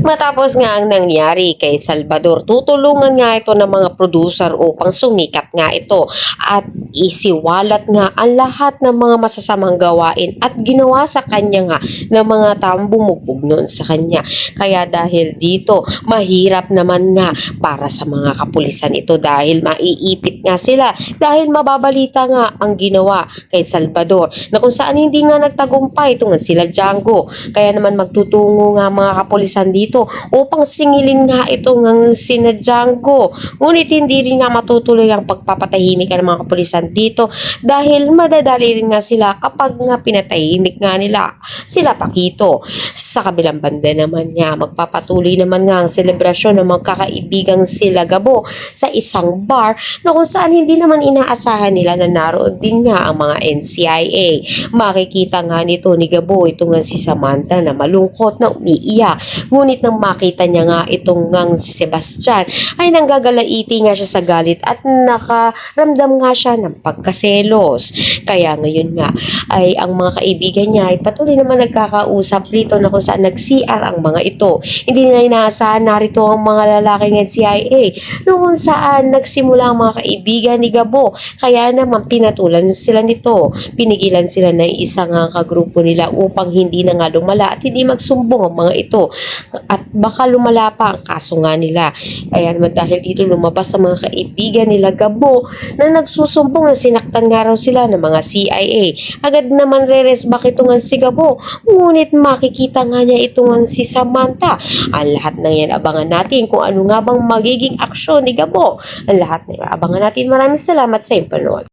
Matapos nga ang nangyari kay Salvador, tutulungan nga ito ng mga producer upang sumikat nga ito at isiwalat nga ang lahat ng mga masasamang gawain at ginawa sa kanya nga ng mga taong bumugbog noon sa kanya. Kaya dahil dito, mahirap naman nga para sa mga kapulisan ito dahil maiipit nga sila dahil mababalita nga ang ginawa kay Salvador na kung saan hindi nga nagtagumpay ito nga sila Django. Kaya naman magtutungo nga mga kapulisan dito upang singilin nga ito ng sina Django. Ngunit hindi rin nga matutuloy ang pagpapatahimik ng mga kapulisan dito dahil madadali rin nga sila kapag nga pinatahimik nga nila sila Pakito. Sa kabilang banda naman nga, magpapatuloy naman nga ang selebrasyon ng magkakaibigang sila Gabo sa isang bar na kung saan hindi naman inaasahan nila na naroon din nga ang mga NCIA. Makikita nga nito ni Gabo ito nga si Samantha na malungkot na umiiyak. Ngunit nang makita niya nga itong ngang si Sebastian ay nanggagalaiti nga siya sa galit at nakaramdam nga siya ng pagkaselos. Kaya ngayon nga ay ang mga kaibigan niya ay patuloy naman nagkakausap dito na kung saan nag-CR ang mga ito. Hindi na inaasahan narito ang mga lalaking NCIA noon saan nagsimula ang mga kaibigan ni Gabo. Kaya naman pinatulan sila nito. Pinigilan sila ng isang kagrupo nila upang hindi na nga lumala at hindi magsumbong ang mga ito. At baka lumala pa ang kaso nga nila. Kaya naman dahil dito lumabas ang mga kaibigan nila Gabo na nagsusumbong na sinaktan nga raw sila ng mga CIA. Agad naman re-resback ito nga si Gabo. Ngunit makikita nga niya ito nga si Samantha. Ang lahat ng yan abangan natin kung ano nga bang magiging aksyon ni Gabo. Ang lahat na yan abangan natin. Maraming salamat sa iyong panood.